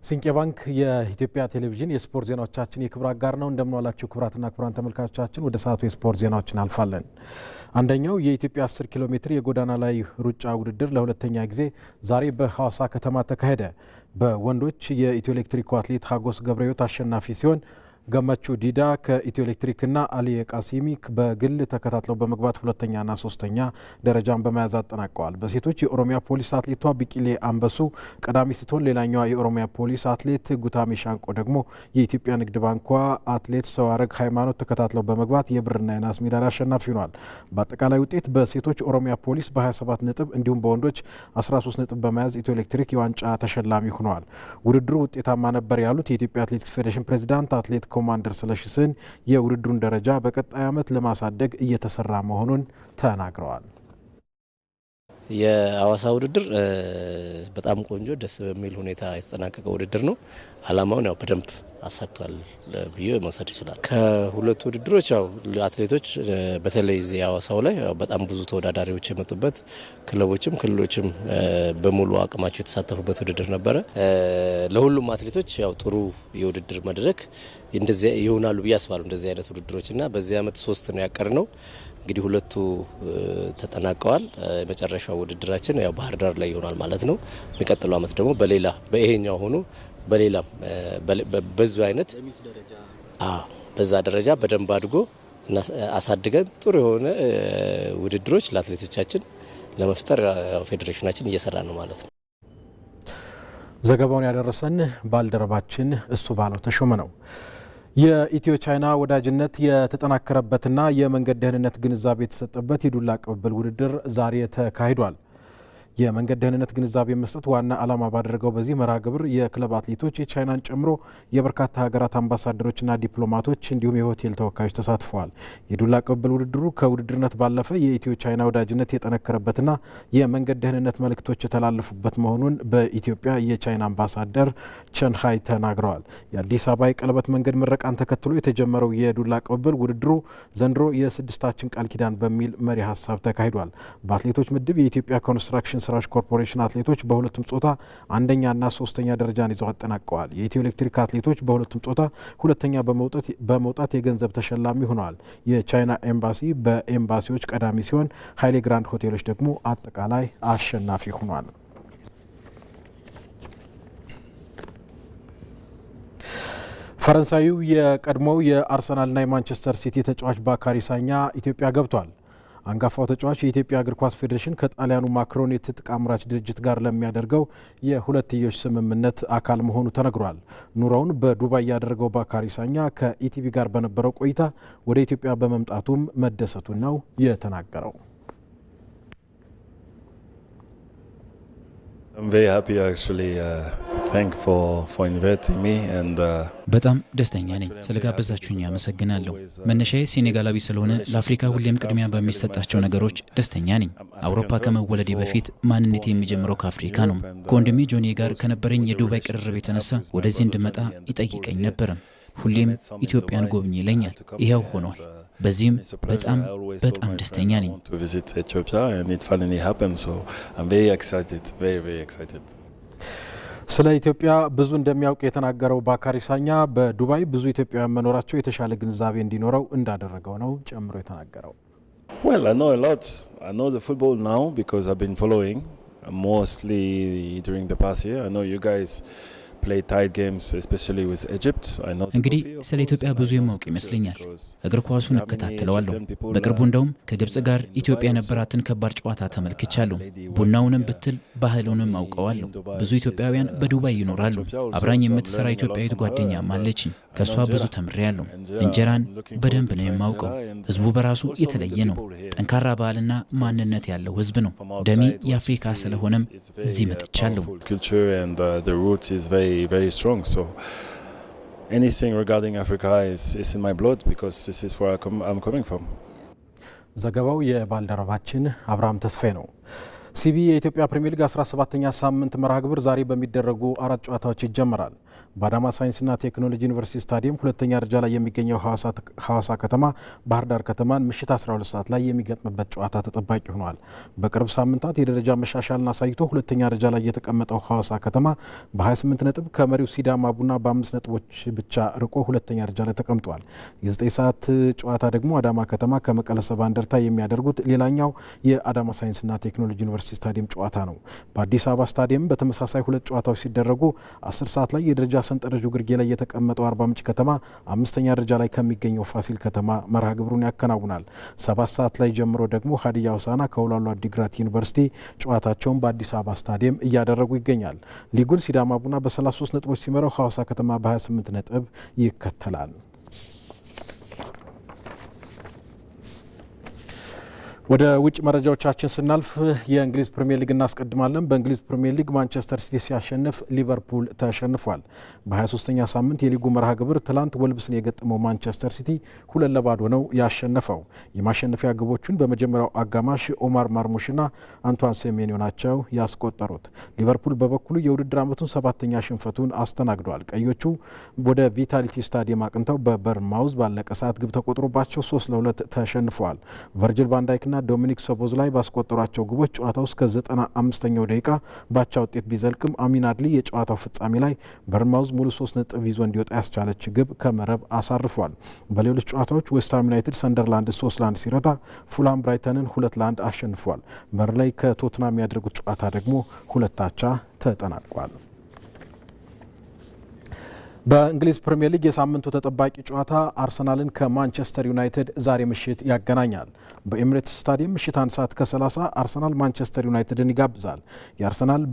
ሲንቄ ባንክ የኢትዮጵያ ቴሌቪዥን የስፖርት ዜናዎቻችን የክብር አጋር ነው። እንደምንዋላችሁ ክብራትና ክብራን ተመልካቾቻችን፣ ወደ ሰዓቱ የስፖርት ዜናዎችን አልፋለን። አንደኛው የኢትዮጵያ 10 ኪሎ ሜትር የጎዳና ላይ ሩጫ ውድድር ለሁለተኛ ጊዜ ዛሬ በሐዋሳ ከተማ ተካሄደ። በወንዶች የኢትዮ ኤሌክትሪክ አትሌት ሀጎስ ገብረሕይወት አሸናፊ ሲሆን ገመቹ ዲዳ ከኢትዮ ኤሌክትሪክና አሊ ቃሲሚ በግል ተከታትለው በመግባት ሁለተኛና ሶስተኛ ደረጃን በመያዝ አጠናቀዋል። በሴቶች የኦሮሚያ ፖሊስ አትሌቷ ቢቂሌ አንበሱ ቀዳሚ ስትሆን ሌላኛዋ የኦሮሚያ ፖሊስ አትሌት ጉታሜ ሻንቆ ደግሞ የኢትዮጵያ ንግድ ባንኳ አትሌት ሰዋረግ ሃይማኖት ተከታትለው በመግባት የብርና የናስ ሜዳሊያ አሸናፊ ሆኗል። በአጠቃላይ ውጤት በሴቶች ኦሮሚያ ፖሊስ በ27 ነጥብ እንዲሁም በወንዶች 13 ነጥብ በመያዝ ኢትዮ ኤሌክትሪክ የዋንጫ ተሸላሚ ሆነዋል። ውድድሩ ውጤታማ ነበር ያሉት የኢትዮጵያ አትሌቲክስ ፌዴሬሽን ፕሬዚዳንት አትሌት ኮማንደር ስለሺ ስህን የውድድሩን ደረጃ በቀጣይ ዓመት ለማሳደግ እየተሰራ መሆኑን ተናግረዋል። የሐዋሳ ውድድር በጣም ቆንጆ ደስ በሚል ሁኔታ የተጠናቀቀ ውድድር ነው። አላማውን ያው በደንብ አሳክቷል ብዬ መውሰድ ይችላል። ከሁለቱ ውድድሮች ያው አትሌቶች በተለይ እዚህ ሐዋሳው ላይ በጣም ብዙ ተወዳዳሪዎች የመጡበት ክለቦችም ክልሎችም በሙሉ አቅማቸው የተሳተፉበት ውድድር ነበረ። ለሁሉም አትሌቶች ያው ጥሩ የውድድር መድረክ እንደዚህ ይሆናሉ ብዬ አስባለሁ። እንደዚህ አይነት ውድድሮችና በዚህ ዓመት 3 ነው ያቀርነው። እንግዲህ ሁለቱ ተጠናቀዋል። የመጨረሻው ውድድራችን ያው ባህር ዳር ላይ ይሆናል ማለት ነው። የሚቀጥለው ዓመት ደግሞ በሌላ በይሄኛው ሆኖ በሌላም በዙ አይነት በዛ ደረጃ በደንብ አድጎ አሳድገን ጥሩ የሆነ ውድድሮች ለአትሌቶቻችን ለመፍጠር ፌዴሬሽናችን እየሰራ ነው ማለት ነው። ዘገባውን ያደረሰን ባልደረባችን እሱ ባለው ተሾመ ነው። የኢትዮ ቻይና ወዳጅነት የተጠናከረበትና የመንገድ ደህንነት ግንዛቤ የተሰጠበት የዱላ ቅብብል ውድድር ዛሬ ተካሂዷል። የመንገድ ደህንነት ግንዛቤ መስጠት ዋና ዓላማ ባደረገው በዚህ መርሃ ግብር የክለብ አትሌቶች የቻይናን ጨምሮ የበርካታ ሀገራት አምባሳደሮችና ዲፕሎማቶች እንዲሁም የሆቴል ተወካዮች ተሳትፈዋል። የዱላ ቅብብል ውድድሩ ከውድድርነት ባለፈ የኢትዮ ቻይና ወዳጅነት የጠነከረበትና የመንገድ ደህንነት መልእክቶች የተላለፉበት መሆኑን በኢትዮጵያ የቻይና አምባሳደር ቸንሃይ ተናግረዋል። የአዲስ አበባ የቀለበት መንገድ ምረቃን ተከትሎ የተጀመረው የዱላ ቅብብል ውድድሩ ዘንድሮ የስድስታችን ቃል ኪዳን በሚል መሪ ሀሳብ ተካሂዷል። በአትሌቶች ምድብ የኢትዮጵያ ኮንስትራክሽን ስራዎች ኮርፖሬሽን አትሌቶች በሁለቱም ጾታ አንደኛና ሶስተኛ ደረጃን ይዘው አጠናቀዋል። የኢትዮ ኤሌክትሪክ አትሌቶች በሁለቱም ጾታ ሁለተኛ በመውጣት የገንዘብ ተሸላሚ ሆነዋል። የቻይና ኤምባሲ በኤምባሲዎች ቀዳሚ ሲሆን ኃይሌ ግራንድ ሆቴሎች ደግሞ አጠቃላይ አሸናፊ ሆኗል። ፈረንሳዊው የቀድሞው የአርሰናልና የማንቸስተር ሲቲ ተጫዋች ባካሪ ሳኛ ኢትዮጵያ ገብቷል። አንጋፋው ተጫዋች የኢትዮጵያ እግር ኳስ ፌዴሬሽን ከጣሊያኑ ማክሮን የትጥቅ አምራች ድርጅት ጋር ለሚያደርገው የሁለትዮሽ ስምምነት አካል መሆኑ ተነግሯል። ኑሮውን በዱባይ ያደረገው ባካሪ ሳኛ ከኢቲቪ ጋር በነበረው ቆይታ ወደ ኢትዮጵያ በመምጣቱም መደሰቱን ነው የተናገረው። I'm very happy actually. Thank for inviting me and በጣም ደስተኛ ነኝ። ስለጋበዛችሁኝ አመሰግናለሁ። መነሻዬ ሴኔጋላዊ ስለሆነ ለአፍሪካ ሁሌም ቅድሚያ በሚሰጣቸው ነገሮች ደስተኛ ነኝ። አውሮፓ ከመወለዴ በፊት ማንነቴ የሚጀምረው ከአፍሪካ ነው። ከወንድሜ ጆኒ ጋር ከነበረኝ የዱባይ ቅርርብ የተነሳ ወደዚህ እንድመጣ ይጠይቀኝ ነበር። ሁሌም ኢትዮጵያን ጎብኝ ይለኛል። ይሄው ሆኗል። በዚህም በጣም ደስተኛ ነኝ። ስለ ኢትዮጵያ ብዙ እንደሚያውቅ የተናገረው ባካሪ ሳኛ በዱባይ ብዙ ኢትዮጵያውያን መኖራቸው የተሻለ ግንዛቤ እንዲኖረው እንዳደረገው ነው ጨምሮ የተናገረው። Well, I know a lot. I know the football now because I've been following mostly during the past year. I know you guys play tight games, especially with Egypt. I know. እንግዲህ ስለ ኢትዮጵያ ብዙ የማውቅ ይመስለኛል። እግር ኳሱን እከታተለዋለሁ። በቅርቡ እንደውም ከግብጽ ጋር ኢትዮጵያ የነበራትን ከባድ ጨዋታ ተመልክቻለሁ። ቡናውንም ብትል ባህሉንም አውቀዋለሁ። ብዙ ኢትዮጵያውያን በዱባይ ይኖራሉ። አብራኝ የምትሰራ ኢትዮጵያዊት ጓደኛም አለችኝ። ከሷ ብዙ ተምሬያለሁ። እንጀራን በደንብ ነው የማውቀው። ህዝቡ በራሱ የተለየ ነው። ጠንካራ ባህልና ማንነት ያለው ህዝብ ነው። ደሜ የአፍሪካ ስለሆነም እዚህ መጥቻለሁ። Very strong, so anything regarding Africa is in my blood because this is where I'm coming from. ዘገባው የባልደረባችን አብርሃም ተስፋዬ ነው። ሲቢ የኢትዮጵያ ፕሪሚየር ሊግ 17ኛ ሳምንት መርሃ ግብር ዛሬ በሚደረጉ 4 ጨዋታዎች ይጀምራል። በአዳማ ሳይንስና ቴክኖሎጂ ዩኒቨርሲቲ ስታዲየም ሁለተኛ ደረጃ ላይ የሚገኘው ሐዋሳ ከተማ ባህር ዳር ከተማን ምሽት 12 ሰዓት ላይ የሚገጥምበት ጨዋታ ተጠባቂ ሆኗል። በቅርብ ሳምንታት የደረጃ መሻሻልን አሳይቶ ሁለተኛ ደረጃ ላይ የተቀመጠው ሐዋሳ ከተማ በ28 ነጥብ ከመሪው ሲዳማ ቡና በ5 ነጥቦች ብቻ ርቆ ሁለተኛ ደረጃ ላይ ተቀምጧል። የ9 ሰዓት ጨዋታ ደግሞ አዳማ ከተማ ከመቀለ ሰባ እንደርታ የሚያደርጉት ሌላኛው የአዳማ ሳይንስና ቴክኖሎጂ ዩኒቨርሲቲ ስታዲየም ጨዋታ ነው። በአዲስ አበባ ስታዲየም በተመሳሳይ ሁለት ጨዋታዎች ሲደረጉ 10 ሰዓት ላይ የደረጃ ሰንጠረዡ ግርጌ ላይ የተቀመጠው አርባ ምንጭ ከተማ አምስተኛ ደረጃ ላይ ከሚገኘው ፋሲል ከተማ መርሃ ግብሩን ያከናውናል። 7 ሰዓት ላይ ጀምሮ ደግሞ ሀዲያ ሆሳዕና ከወላሉ አዲግራት ዩኒቨርሲቲ ጨዋታቸውን በአዲስ አበባ ስታዲየም እያደረጉ ይገኛል። ሊጉን ሲዳማ ቡና በ33 ነጥቦች ሲመራው ሐዋሳ ከተማ በ28 ነጥብ ይከተላል። ወደ ውጭ መረጃዎቻችን ስናልፍ የእንግሊዝ ፕሪሚየር ሊግ እናስቀድማለን። በእንግሊዝ ፕሪሚየር ሊግ ማንቸስተር ሲቲ ሲያሸንፍ ሊቨርፑል ተሸንፏል። በ23ኛ ሳምንት የሊጉ መርሃ ግብር ትላንት ወልብስን የገጠመው ማንቸስተር ሲቲ 2-0 ነው ያሸነፈው። የማሸነፊያ ግቦቹን በመጀመሪያው አጋማሽ ኦማር ማርሙሽና አንቷን ሴሜንዮ ናቸው ያስቆጠሩት። ሊቨርፑል በበኩሉ የውድድር ዓመቱን 7ኛ ሽንፈቱን አስተናግዷል። ቀዮቹ ወደ ቪታሊቲ ስታዲየም አቅንተው በበርንማውዝ ባለቀ ሰዓት ግብ ተቆጥሮባቸው 3-2 ተሸንፈዋል። ቨርጅል ቫንዳይክና ዶሚኒክ ሶቦዝ ላይ ባስቆጠሯቸው ግቦች ጨዋታው እስከ 95ኛው ደቂቃ ባቻ ውጤት ቢዘልቅም አሚን አድሊ የጨዋታው ፍጻሜ ላይ በርንማውዝ ሙሉ 3 ነጥብ ይዞ እንዲወጣ ያስቻለች ግብ ከመረብ አሳርፏል። በሌሎች ጨዋታዎች ዌስትሃም ዩናይትድ ሰንደርላንድ 3-1 ሲረታ ፉልሃም ብራይተንን 2-1 አሸንፏል። በርንላይ ከቶትናም ያደረጉት ጨዋታ ደግሞ 2-2 ተጠናቋል። በእንግሊዝ ፕሪሚየር ሊግ የሳምንቱ ተጠባቂ ጨዋታ አርሰናልን ከማንቸስተር ዩናይትድ ዛሬ ምሽት ያገናኛል። በኤሚሬትስ ስታዲየም ምሽት 1 ሰዓት ከ30 አርሰናል ማንቸስተር ዩናይትድን ይጋብዛል። የአርሰናል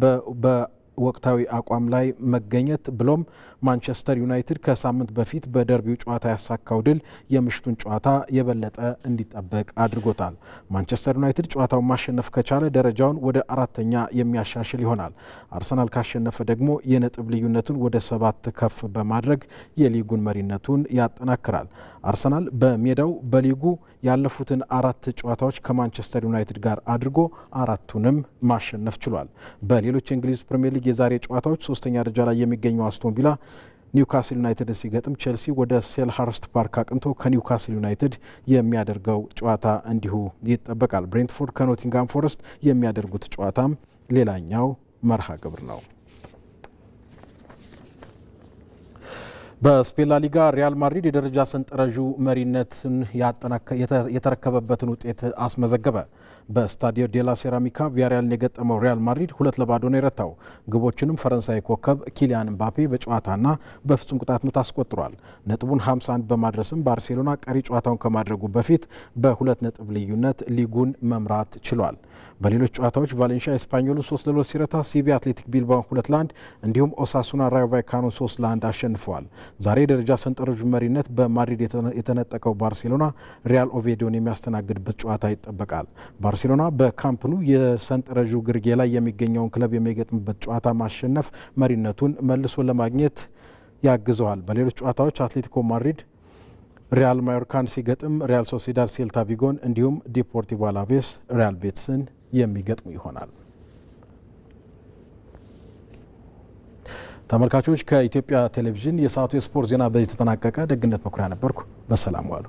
ወቅታዊ አቋም ላይ መገኘት ብሎም ማንቸስተር ዩናይትድ ከሳምንት በፊት በደርቢው ጨዋታ ያሳካው ድል የምሽቱን ጨዋታ የበለጠ እንዲጠበቅ አድርጎታል። ማንቸስተር ዩናይትድ ጨዋታውን ማሸነፍ ከቻለ ደረጃውን ወደ 4ኛ የሚያሻሽል ይሆናል። አርሰናል ካሸነፈ ደግሞ የነጥብ ልዩነቱን ወደ 7 ከፍ በማድረግ የሊጉን መሪነቱን ያጠናክራል። አርሰናል በሜዳው በሊጉ ያለፉትን 4 ጨዋታዎች ከማንቸስተር ዩናይትድ ጋር አድርጎ 4ቱንም ማሸነፍ ችሏል። በሌሎች የእንግሊዝ ፕሪሚየር ሊግ የዛሬ ጨዋታዎች 3ኛ ደረጃ ላይ የሚገኘው አስቶን ቪላ ኒውካስል ዩናይትድን ሲገጥም፣ ቼልሲ ወደ ሴልሃርስት ፓርክ አቅንቶ ከኒውካስል ዩናይትድ የሚያደርገው ጨዋታ እንዲሁ ይጠበቃል። ብሬንትፎርድ ከኖቲንጋም ፎረስት የሚያደርጉት ጨዋታም ሌላኛው መርሃ ግብር ነው። በስፔን ላ ሊጋ ሪያል ማድሪድ የደረጃ ሰንጠረዡ መሪነትን የተረከበበትን ውጤት አስመዘገበ። በስታዲዮ ዴላ ሴራሚካ ቪያሪያልን የገጠመው ሪያል ማድሪድ 2-0 ነው የረታው። ግቦችንም ፈረንሳይ ኮከብ ኪሊያን ምባፔ በጨዋታና በፍጹም ቅጣት ምት አስቆጥሯል። ነጥቡን 51 በማድረስም ባርሴሎና ቀሪ ጨዋታውን ከማድረጉ በፊት በ2 ነጥብ ልዩነት ሊጉን መምራት ችሏል። በሌሎች ጨዋታዎች ቫሌንሺያ ኤስፓኞሉን 3-2 ሲረታ፣ ሲቪ አትሌቲክ ቢልባውን 2-1 እንዲሁም ኦሳሱና ራዮ ቫይካኖ 3-1 አሸንፈዋል። ዛሬ የደረጃ ሰንጠረዡ መሪነት በማድሪድ የተነጠቀው ባርሴሎና ሪያል ኦቬዲዮን የሚያስተናግድበት ጨዋታ ይጠበቃል። ባርሴሎና በካምፕኑ የሰንጠረዡ ግርጌ ላይ የሚገኘውን ክለብ የሚገጥምበት ጨዋታ ማሸነፍ መሪነቱን መልሶ ለማግኘት ያግዘዋል። በሌሎች ጨዋታዎች አትሌቲኮ ማድሪድ ሪያል ማዮርካን ሲገጥም፣ ሪያል ሶሲዳድ ሴልታ ቪጎን እንዲሁም ዲፖርቲቮ አላቬስ ሪያል ቤትስን የሚገጥሙ ይሆናል። ተመልካቾች ከኢትዮጵያ ቴሌቪዥን የሰዓቱ የስፖርት ዜና በዚህ ተጠናቀቀ። ደግነት መኩሪያ ነበርኩ። በሰላም ዋሉ።